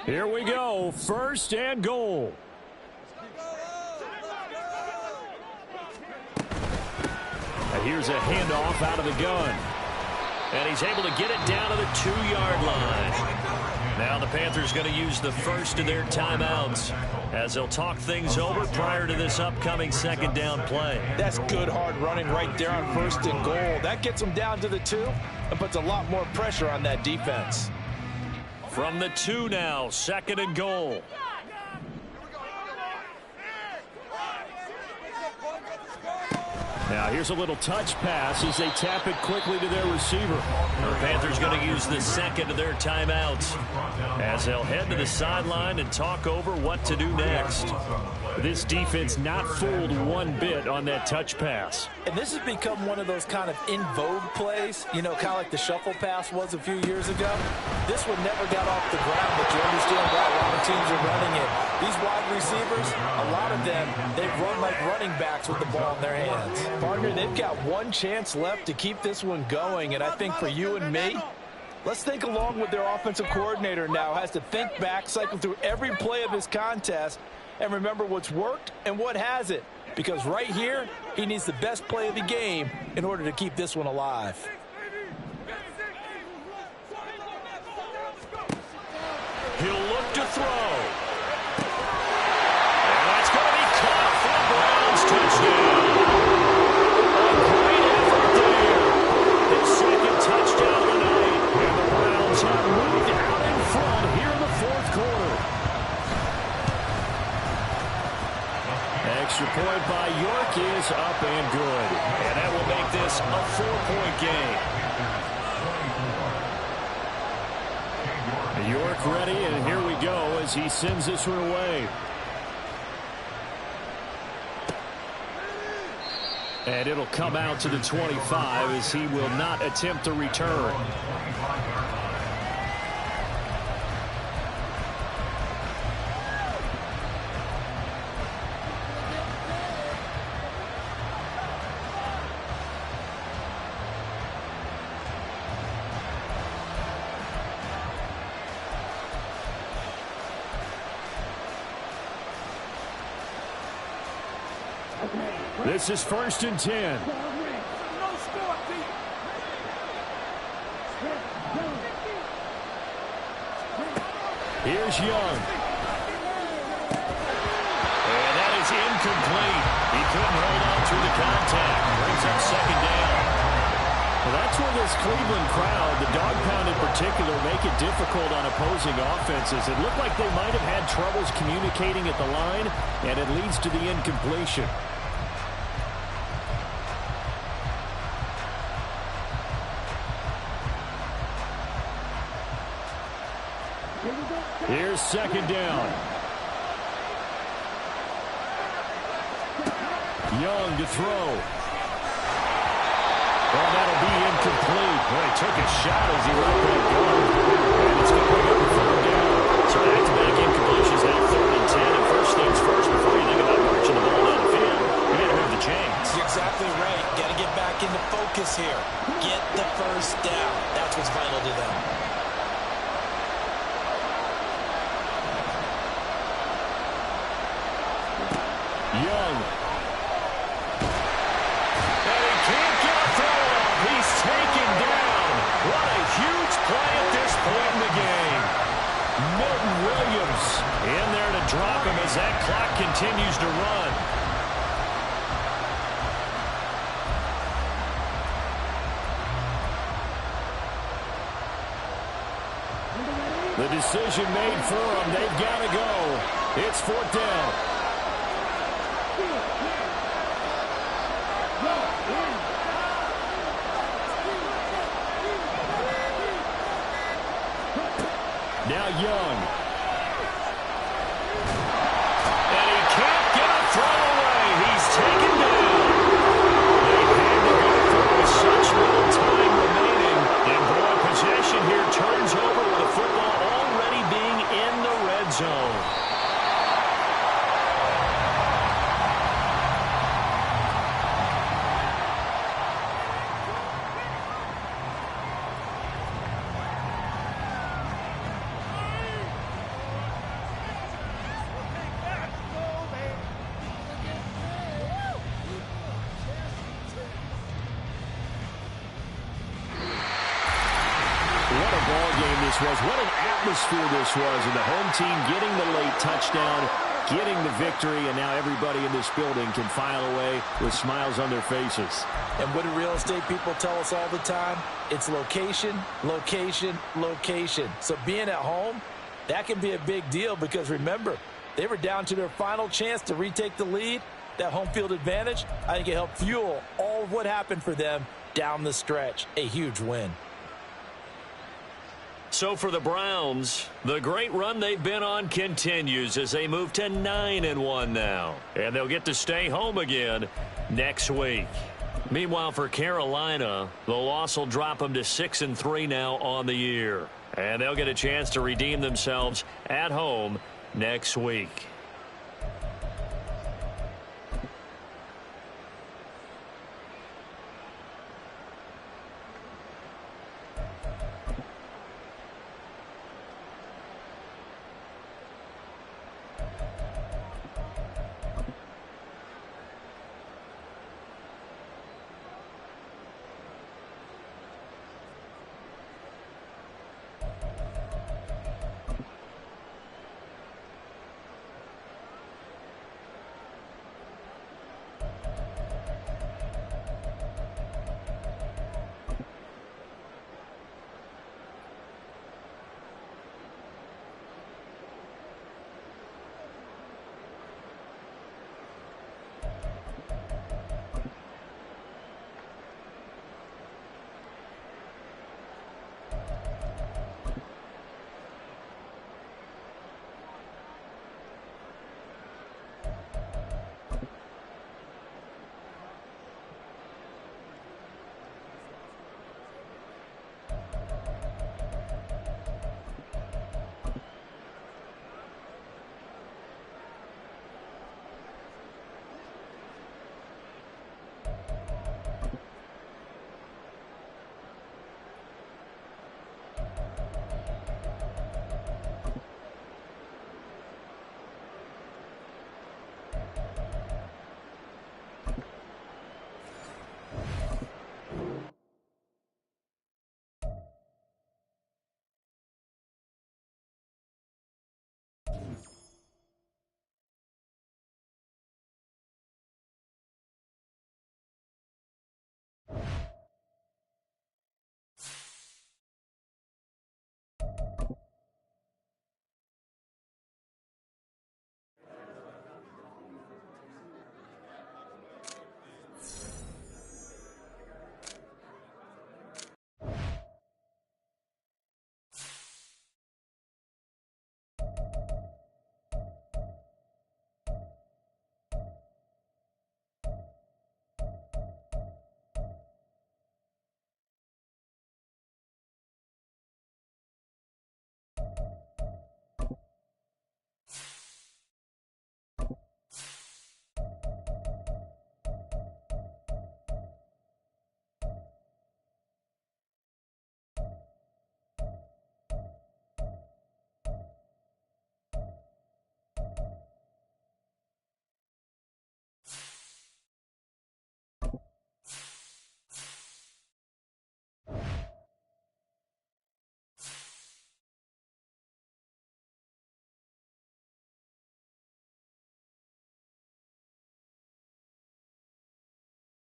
Here we go, 1st and goal. And here's a handoff out of the gun. And he's able to get it down to the 2-yard line. Now the Panthers going to use the first of their timeouts as they'll talk things over prior to this upcoming 2nd down play. That's good hard running right there on 1st and goal. That gets them down to the 2 and puts a lot more pressure on that defense. From the 2 now, 2nd and goal. Now here's a little touch pass as they tap it quickly to their receiver. The Panthers going to use the 2nd of their timeouts as they'll head to the sideline and talk over what to do next. This defense not fooled one bit on that touch pass. And this has become one of those kind of in vogue plays, you know, kind of like the shuffle pass was a few years ago. This one never got off the ground, but you understand why a lot of teams are running it. These wide receivers, a lot of them, they've run like running backs with the ball in their hands. Partner, they've got one chance left to keep this one going, and I think for you and me, let's think along with their offensive coordinator now has to think back, cycle through every play of this contest, and remember what's worked and what hasn't. Because right here, he needs the best play of the game in order to keep this one alive. He'll look to throw. And that's going to be caught for the Browns touchdown. A great effort there. His 2nd extra point by York is up and good. And that will make this a 4-point game. York ready, and here we go as he sends this one away. And it'll come out to the 25 as he will not attempt to return. This is 1st and 10. Here's Young. And that is incomplete. He couldn't hold on through the contact. Brings up 2nd down. Well, that's where this Cleveland crowd, the dog pound in particular, make it difficult on opposing offenses. It looked like they might have had troubles communicating at the line, and it leads to the incompletion. Here's 2nd down. Young to throw. Well, that'll be incomplete. Boy, he took a shot as he let that go. And it's going to bring up a 3rd down. So back-to-back incompletions now 3rd and 10. And first things first, before you think about marching the ball down the field, you got to move the chains. You're exactly right. Got to get back into focus here. Get the 1st down. That's what's vital to them. Young. And he can't get a throw off. He's taken down. What a huge play at this point in the game. Milton Williams in there to drop him as that clock continues to run. The decision made for them. They've got to go. It's 4th down. Now Young. And he can't get a throw away. He's taken down. They've had to go through with such little time remaining. And boy, possession here turns over with the football already being in the red zone. What an atmosphere this was, and the home team getting the late touchdown, getting the victory, and now everybody in this building can file away with smiles on their faces. And what do real estate people tell us all the time? It's location, location, location. So being at home, that can be a big deal because remember, they were down to their final chance to retake the lead. That home field advantage, I think it helped fuel all of what happened for them down the stretch. A huge win. So for the Browns, the great run they've been on continues as they move to 9-1 now. And they'll get to stay home again next week. Meanwhile, for Carolina, the loss will drop them to 6-3 now on the year. And they'll get a chance to redeem themselves at home next week.